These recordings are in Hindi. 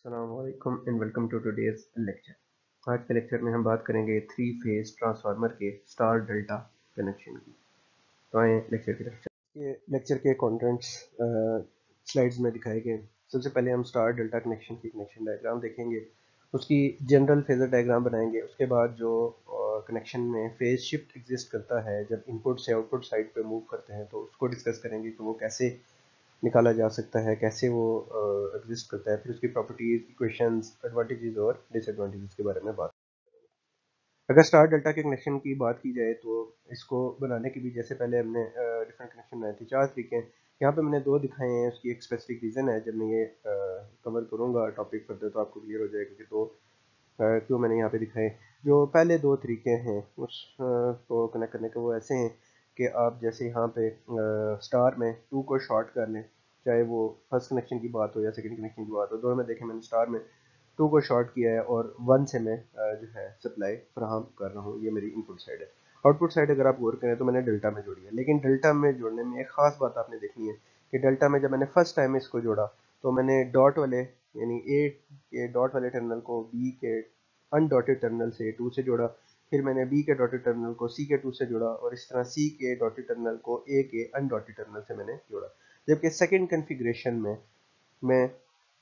अस्सलाम वालेकुम and welcome to today's lecture. आज के लेक्चर में हम बात करेंगे थ्री फेज ट्रांसफार्मर के स्टार डेल्टा कनेक्शन की। तो आए लेक्चर की तरफ चलते हैं। ये लेक्चर के कंटेंट्स स्लाइड्स में दिखाए गए। सबसे पहले हम स्टार डेल्टा कनेक्शन की कनेक्शन डायग्राम देखेंगे, उसकी जनरल फेजर डायग्राम बनाएंगे। उसके बाद जो कनेक्शन में फेज शिफ्ट एग्जिस्ट करता है जब इनपुट से आउटपुट साइड पे मूव करते हैं, तो उसको डिस्कस करेंगे कि वो कैसे निकाला जा सकता है, कैसे वो एग्जिस्ट करता है। फिर उसकी प्रॉपर्टीज, इक्वेशंस, एडवांटेजेस और डिसएडवांटेजेस के बारे में बात। अगर स्टार डेल्टा के कनेक्शन की बात की जाए तो इसको बनाने की भी जैसे पहले हमने डिफरेंट कनेक्शन बनाए थे, चार तरीके हैं। यहाँ पे मैंने दो दिखाए हैं, उसकी एक स्पेसिफिक रीज़न है। जब मैं ये कवर करूँगा टॉपिक फर्दर तो आपको क्लियर हो जाएगा कि दो क्यों मैंने यहाँ पे दिखाए। जो पहले दो तरीके हैं उस को कनेक्ट करने के वो ऐसे हैं कि आप जैसे यहाँ पे स्टार में टू को शॉर्ट कर लें, चाहे वो फर्स्ट कनेक्शन की बात हो या सेकंड कनेक्शन की बात हो। दोनों में देखें मैंने स्टार में टू को शॉर्ट किया है और वन से मैं जो है सप्लाई फ्राहम कर रहा हूँ। ये मेरी इनपुट साइड है। आउटपुट साइड अगर आप गौर करें तो मैंने डेल्टा में जोड़ी है, लेकिन डेल्टा में जोड़ने में एक ख़ास बात आपने देखनी है कि डेल्टा में जब मैंने फर्स्ट टाइम इसको जोड़ा तो मैंने डॉट वाले यानी ए के डॉट वाले टर्मिनल को बी के अनडॉटेड टर्मिनल से टू से जोड़ा। फिर मैंने बी के डॉटेड टर्मिनल को सी के टू से जोड़ा और इस तरह सी के डॉटेड टर्मिनल को ए के अनडॉटेड टर्मिनल से मैंने जोड़ा। जबकि सेकंड कॉन्फ़िगरेशन में मैं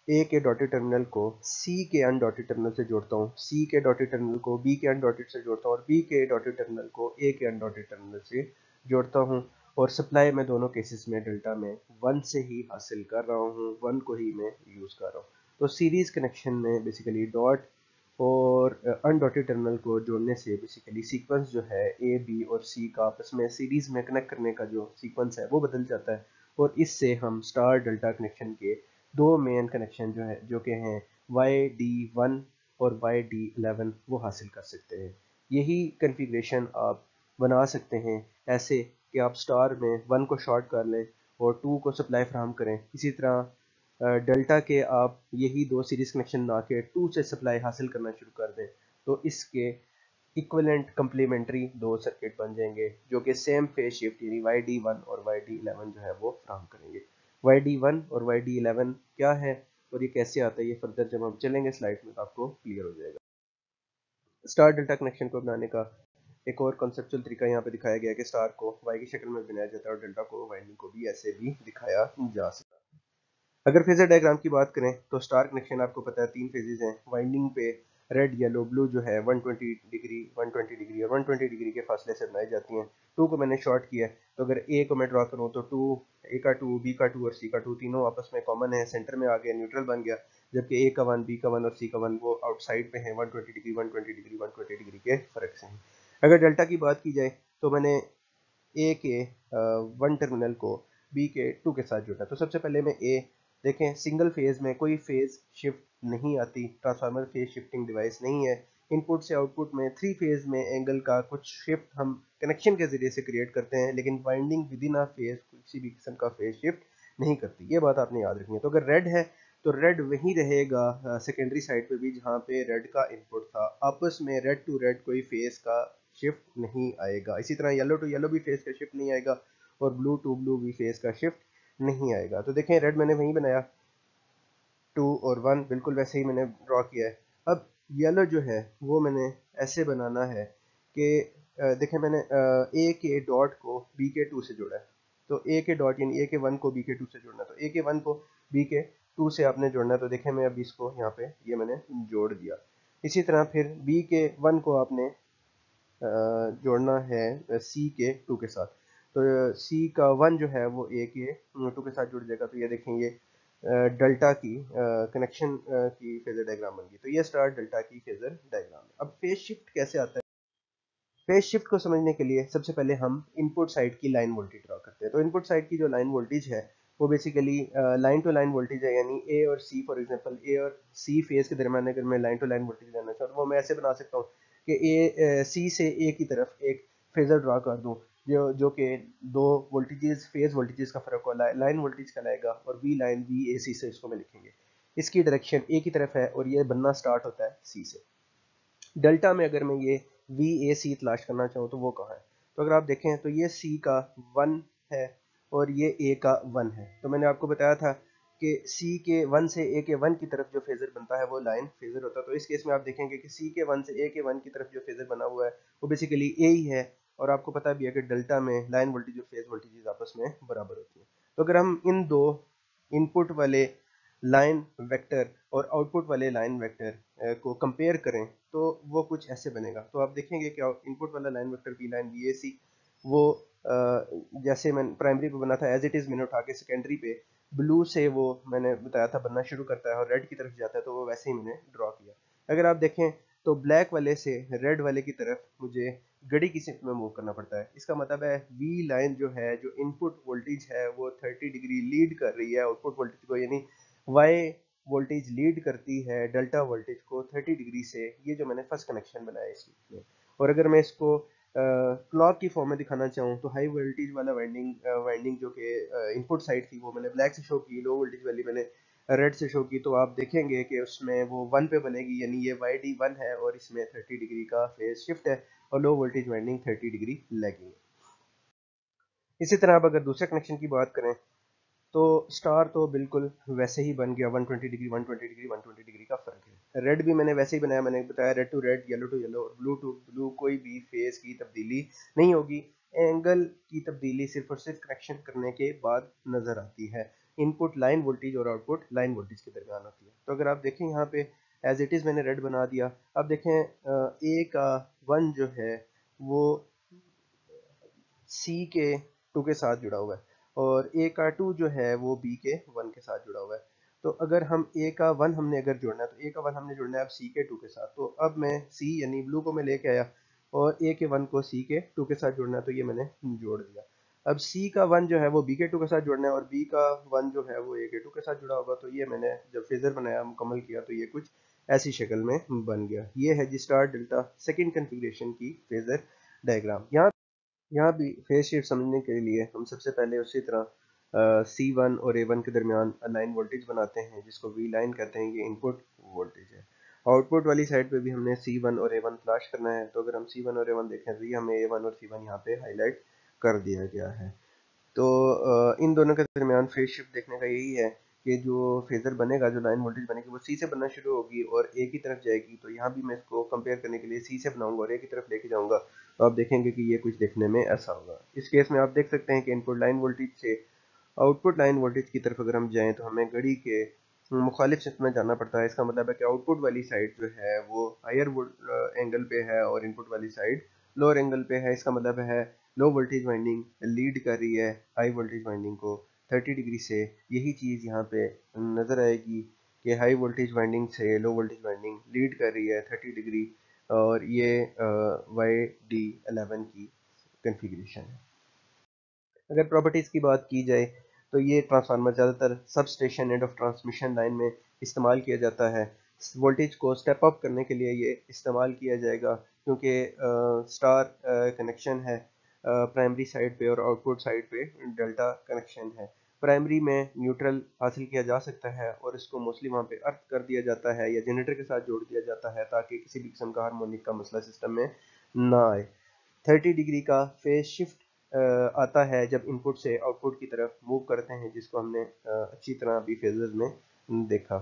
ए के डॉटेड टर्मिनल को सी के अनडॉटेड टर्मिनल से जोड़ता हूँ, सी के डॉटेड टर्मिनल को बी के अनडॉटेड से जोड़ता हूँ और बी के डॉटेड टर्मिनल को ए के अनडॉटेड टर्मिनल से जोड़ता हूँ। और सप्लाई में दोनों केसेस में डेल्टा में वन से ही हासिल कर रहा हूँ, वन को ही मैं यूज़ कर रहा हूँ। तो सीरीज कनेक्शन में बेसिकली डॉट और अनडॉटेड टर्मिनल को जोड़ने से बेसिकली सीक्वेंस जो है ए बी और सी का आपस में सीरीज में कनेक्ट करने का जो सीक्वेंस है वो बदल जाता है। और इससे हम स्टार डेल्टा कनेक्शन के दो मेन कनेक्शन जो है जो कि हैं YD1 और YD11 वो हासिल कर सकते हैं। यही कन्फिग्रेशन आप बना सकते हैं ऐसे कि आप स्टार में वन को शॉर्ट कर लें और टू को सप्लाई फ्राहम करें। इसी तरह डेल्टा के आप यही दो सीरीज कनेक्शन बना के टू से सप्लाई हासिल करना शुरू कर दें, तो इसके इक्विवेलेंट कंप्लीमेंट्री दो सर्किट बन जाएंगे जो कि सेम फेज शिफ्ट यानी YD1 और YD11 जो है वो फ्राहम करेंगे। YD1 और YD11 क्या है और ये कैसे आता है, ये फर्दर जब हम चलेंगे स्लाइड में तो आपको क्लियर हो जाएगा। स्टार डेल्टा कनेक्शन को बनाने का एक और कॉन्सेप्चुअल तरीका यहाँ पे दिखाया गया है कि स्टार को वाई की शक्ल में बनाया जाता है और डेल्टा को वाइंडिंग को भी ऐसे भी दिखाया जा सकता है। अगर फेजर डायग्राम की बात करें तो स्टार कनेक्शन आपको पता है तीन फेजेस हैं। वाइंडिंग पे रेड येलो ब्लू जो है 120 डिग्री 120 डिग्री और 120 डिग्री के फासले से बनाई जाती हैं। टू को मैंने शॉर्ट किया है, तो अगर ए को मैं ड्रॉ करूँ तो टू, ए का टू, बी का टू और सी का टू तीनों आपस में कॉमन है, सेंटर में आ गया, न्यूट्रल बन गया। जबकि ए का वन, बी का वन और सी का वन वो आउटसाइड पे है, 120 डिग्री 120 डिग्री 120 डिग्री के फर्क से हैं। अगर डेल्टा की बात की जाए तो मैंने ए के वन टर्मिनल को बी के टू के साथ जोड़ा। तो सबसे पहले मैं ए देखें, सिंगल फेज में कोई फेज शिफ्ट नहीं आती, ट्रांसफार्मर फेज शिफ्टिंग डिवाइस नहीं है। इनपुट से आउटपुट में थ्री फेज में एंगल का कुछ शिफ्ट हम कनेक्शन के जरिए से क्रिएट करते हैं, लेकिन winding with in a phase किसी भी किस्म का फेज शिफ्ट नहीं करती। ये बात आपने याद रखनी है। तो अगर रेड है तो रेड वहीं रहेगा सेकेंडरी साइड पे भी जहाँ पे रेड का इनपुट था। आपस में रेड टू रेड कोई फेज का शिफ्ट नहीं आएगा। इसी तरह येलो टू येलो भी फेज का शिफ्ट नहीं आएगा और ब्लू टू ब्लू भी फेज का शिफ्ट नहीं आएगा। तो देखें रेड मैंने वहीं बनाया, टू और वन बिल्कुल वैसे ही मैंने ड्रॉ किया है। अब येलो जो है वो मैंने ऐसे बनाना है कि देखें मैंने ए के डॉट को बी के टू से जोड़ा है। तो ए के डॉट यानी ए के वन को बी के टू से जोड़ना है, तो ए के वन को बी के टू से आपने जोड़ना है। तो देखें मैं अब इसको यहाँ पे ये मैंने जोड़ दिया। इसी तरह फिर बी के वन को आपने जोड़ना है सी के टू के साथ। तो सी का वन जो है वो ए के टू के साथ जुड़ जाएगा। तो ये देखें ये डेल्टा की कनेक्शन की फेजर डायग्राम बन गई। तो ये स्टार डेल्टा की फेजर डायग्राम है। अब फेज शिफ्ट कैसे आता है? फेज शिफ्ट को समझने के लिए सबसे पहले हम इनपुट साइड की लाइन वोल्टेज ड्रॉ करते हैं। तो इनपुट साइड की जो लाइन वोल्टेज है वो basically line to line voltage है, यानी ए और सी, फॉर एग्जांपल ए और सी फेज के दरमियान अगर मैं लाइन टू लाइन वोल्टेज लेना चाहूँ तो वो मैं ऐसे बना सकता हूँ कि ए सी से ए की तरफ एक फेजर ड्रॉ कर दूँ जो कि दो वोल्टेजेस फेज वोल्टेजेस का फर्क होगा, लाइन वोल्टेज कहलाएगा और वी लाइन वी ए सी से इसको मैं लिखेंगे। इसकी डायरेक्शन ए की तरफ है और ये बनना स्टार्ट होता है सी से। डेल्टा में अगर मैं ये वी ए सी तलाश करना चाहूँ तो वो कहाँ है? तो अगर आप देखें तो ये सी का वन है और ये ए का वन है। तो मैंने आपको बताया था कि सी के 1 से ए के 1 की तरफ जो फेजर बनता है वो लाइन फेजर होता है। तो इस केस में आप देखेंगे कि सी के 1 से ए के 1 की तरफ जो फेजर बना हुआ है वो बेसिकली ए ही है, और आपको पता भी है कि डेल्टा में लाइन वोल्टेज और फेज वोल्टेज आपस में बराबर होती है। तो अगर हम इन दो इनपुट वाले लाइन वेक्टर और आउटपुट वाले लाइन वेक्टर को कंपेयर करें तो वो कुछ ऐसे बनेगा। तो आप देखेंगे कि इनपुट वाला line vector B line V A C वो जैसे मैंने प्राइमरी पे बना था एज इट इज़ मैंने उठा के सेकेंडरी पे ब्लू से वो मैंने बताया था बनना शुरू करता है और रेड की तरफ जाता है, तो वो वैसे ही मैंने ड्रॉ किया। अगर आप देखें तो ब्लैक वाले से रेड वाले की तरफ मुझे घड़ी की शिफ्ट में मूव करना पड़ता है। इसका मतलब है वी लाइन जो है, जो इनपुट वोल्टेज है वो 30 डिग्री लीड कर रही है आउटपुट वोल्टेज को, यानी वाई वोल्टेज लीड करती है डेल्टा वोल्टेज को 30 डिग्री से। ये जो मैंने फर्स्ट कनेक्शन बनाया इसमें। और अगर मैं इसको क्लॉक की फॉर्म में दिखाना चाहूँ तो हाई वोल्टेज वाला वाइंडिंग जो कि इनपुट साइड थी वो मैंने ब्लैक से शो की, लो वोल्टेज वाली मैंने रेड से शो की। तो आप देखेंगे कि उसमें वो 1 पे बनेगी, यानी ये वाई डी 1 है और इसमें 30 डिग्री का फेज शिफ्ट है और low voltage winding 30 degree lagging है। इसी तरह आप अगर दूसरे कनेक्शन की बात करें तो स्टार तो बिल्कुल वैसे ही बन गया, 120 डिग्री 120 डिग्री 120 डिग्री का फर्क है। रेड भी मैंने वैसे ही बनाया, मैंने बताया red to red, yellow to yellow और ब्लू टू ब्लू, कोई भी फेज की तब्दीली नहीं होगी। एंगल की तब्दीली सिर्फ और सिर्फ कनेक्शन करने के बाद नजर आती है। इनपुट लाइन वोल्टेज और आउटपुट लाइन वोल्टेज के दरमियान होती है। तो अगर आप देखें यहाँ पे एज इट इज मैंने रेड बना दिया। अब देखें ए का 1 जो है वो सी के 2 के साथ जुड़ा हुआ है और ए का 2 जो है वो बी के 1 के साथ जुड़ा हुआ है। तो अगर हम ए का 1 हमने अगर जोड़ना है तो ए का 1 हमने जोड़ना है अब सी के 2 के साथ। तो अब मैं सी यानी ब्लू को मैं लेके आया और ए के 1 को सी के 2 के साथ जोड़ना है, तो ये मैंने जोड़ दिया। अब सी का 1 जो है वो बी के 2 के साथ जोड़ना है और बी का 1 जो है वो ए के 2 के साथ जुड़ा होगा। तो ये मैंने जब फेजर बनाया मुकम्मल किया तो ये कुछ ऐसी शक्ल में बन गया। ये है जी स्टार डेल्टा सेकेंड कन्फिग्रेशन की फेजर डायग्राम। यहाँ भी फेज शिफ्ट समझने के लिए हम सबसे पहले उसी तरह C1 और A1 के दरमियान लाइन वोल्टेज बनाते हैं जिसको V लाइन कहते हैं। ये इनपुट वोल्टेज है। आउटपुट वाली साइड पे भी हमने C1 और A1 फ्लैश करना है। तो अगर हम C1 और A1 देखें तो ये हमें A1 और C1 यहाँ पे हाईलाइट कर दिया गया है। तो इन दोनों के दरमियान फेज शिफ्ट देखने का यही है कि जो फेजर बनेगा, जो लाइन वोल्टेज बनेगी वो सी से बनना शुरू होगी और ए की तरफ जाएगी। तो यहाँ भी मैं इसको कंपेयर करने के लिए सी से बनाऊंगा और ए की तरफ लेके जाऊंगा, तो आप देखेंगे कि ये कुछ देखने में ऐसा होगा। इस केस में आप देख सकते हैं कि इनपुट लाइन वोल्टेज से आउटपुट लाइन वोल्टेज की तरफ अगर हम जाएँ तो हमें घड़ी के मुखालिफ शिफ्ट में जाना पड़ता है। इसका मतलब है कि आउटपुट वाली साइड जो है वो हायर एंगल पे है और इनपुट वाली साइड लोअर एंगल पे है। इसका मतलब है लो वोल्टेज वाइंडिंग लीड कर रही है हाई वोल्टेज वाइंडिंग को 30 डिग्री से। यही चीज़ यहाँ पे नज़र आएगी कि हाई वोल्टेज वाइंडिंग से लो वोल्टेज वाइंडिंग लीड कर रही है 30 डिग्री, और ये वाई डी 11 की कन्फिग्रेशन है। अगर प्रॉपर्टीज़ की बात की जाए तो ये ट्रांसफार्मर ज़्यादातर sub station end of transmission line में इस्तेमाल किया जाता है। वोल्टेज को स्टेप अप करने के लिए ये इस्तेमाल किया जाएगा क्योंकि स्टार कनेक्शन है प्राइमरी साइड पे और आउटपुट साइड पे डेल्टा कनेक्शन है। प्राइमरी में न्यूट्रल हासिल किया जा सकता है और इसको मोस्टली वहाँ पे अर्थ कर दिया जाता है या जनरेटर के साथ जोड़ दिया जाता है ताकि किसी भी किस्म का हार्मोनिक का मसला सिस्टम में ना आए। 30 डिग्री का फेज शिफ्ट आता है जब इनपुट से आउटपुट की तरफ मूव करते हैं, जिसको हमने अच्छी तरह अभी फेजर्स में देखा।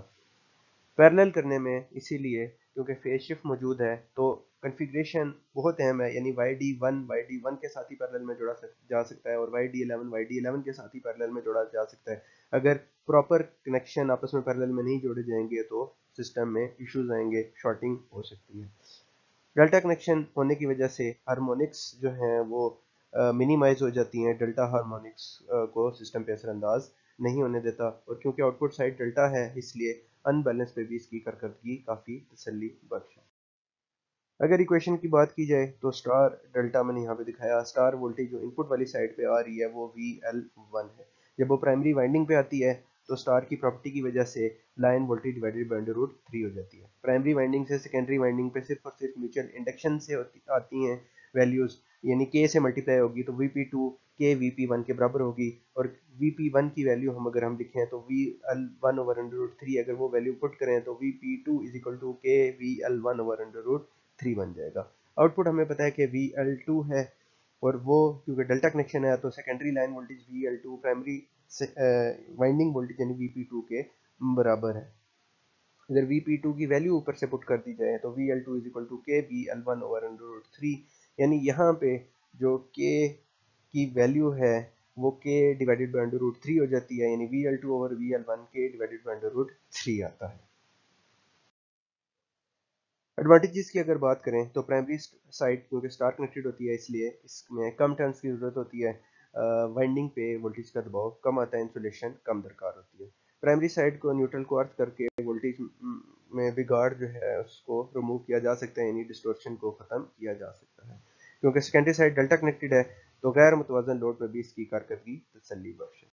पैरेलल करने में इसीलिए क्योंकि फेज शिफ्ट मौजूद है तो कन्फिग्रेशन बहुत अहम है, यानी वाई डी वन के साथ ही पैरेलल में जा सकता है और वाई डी 11 के साथ ही पैरेलल में जोड़ा जा सकता है। अगर प्रॉपर कनेक्शन आपस में पैरेलल में नहीं जोड़े जाएंगे तो सिस्टम में इश्यूज आएंगे, शॉर्टिंग हो सकती है। डेल्टा कनेक्शन होने की वजह से हार्मोनिक्स जो हैं वो मिनिमाइज हो जाती हैं। डेल्टा हार्मोनिक्स को सिस्टम पे असरअंदाज नहीं होने देता और क्योंकि आउटपुट साइड डेल्टा है इसलिए अनबैलेंस पे भी इसकी कारकर्दगी काफ़ी तसल्ली बख्श है। अगर इक्वेशन की बात की जाए तो स्टार डेल्टा मैंने यहाँ पे दिखाया, स्टार वोल्टेज जो इनपुट वाली साइड पे आ रही है वो VL1 है। जब वो प्राइमरी वाइंडिंग पे आती है तो स्टार की प्रॉपर्टी की वजह से लाइन वोल्टेज डिवाइडेड बाय √3 हो जाती है। प्राइमरी वाइंडिंग से सेकेंडरी वाइंडिंग पे सिर्फ और सिर्फ म्यूचुअल इंडक्शन से आती हैं वैल्यूज, यानी K से मल्टीप्लाई होगी तो VP2 K VP1 के बराबर होगी और VP1 की वैल्यू अगर हम लिखें तो VL1/√3, अगर वो वैल्यू पुट करें तो VP2 = K VL1/√3 बन जाएगा। आउटपुट हमें पता है कि VL2 है और वो क्योंकि डेल्टा कनेक्शन है तो secondary line voltage VL2 primary winding voltage यानी VP2 के बराबर है। अगर VP2 की वैल्यू ऊपर से पुट कर दी जाए तो VL2 इज इक्वल टू के VL1 ओवर अंडर रूट 3, यानी यहाँ पे जो K की वैल्यू है वो K divided by under root 3 हो जाती है, यानी VL2 over VL1 K divided by under root 3 आता है। एडवांटेजेस की अगर बात करें तो प्राइमरी साइड क्योंकि स्टार कनेक्टेड होती है इसलिए इसमें कम टर्न्स की ज़रूरत होती है, वाइंडिंग पे वोल्टेज का दबाव कम आता है, इंसुलेशन कम दरकार होती है। प्राइमरी साइड को न्यूट्रल को अर्थ करके वोल्टेज में बिगाड़ जो है उसको रिमूव किया जा सकता है, यानी डिस्टोर्शन को ख़त्म किया जा सकता है। क्योंकि सेकेंडरी साइड डेल्टा कनेक्टेड है तो गैर मुतवाजन लोड पर भी इसकी कारकर्दगी तसल्ली बख्श है।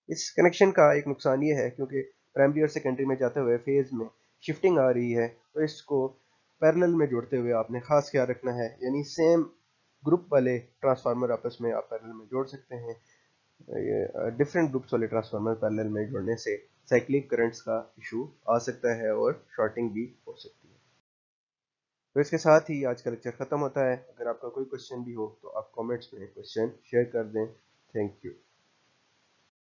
इस कनेक्शन का एक नुकसान ये है क्योंकि प्राइमरी और सेकेंडरी में जाते हुए फेज में शिफ्टिंग आ रही है, तो इसको पैरेलल में जोड़ते हुए आपने खास ख्याल रखना है, यानी सेम ग्रुप वाले ट्रांसफार्मर आपस में आप पैरेलल में जोड़ सकते हैं। डिफरेंट ग्रुप्स वाले ट्रांसफार्मर पैरेलल में जोड़ने से साइक्लिक करंट्स का इशू आ सकता है और शॉर्टिंग भी हो सकती है। तो इसके साथ ही आज का लेक्चर खत्म होता है। अगर आपका कोई क्वेश्चन भी हो तो आप कमेंट्स में क्वेश्चन शेयर कर दें। Thank you.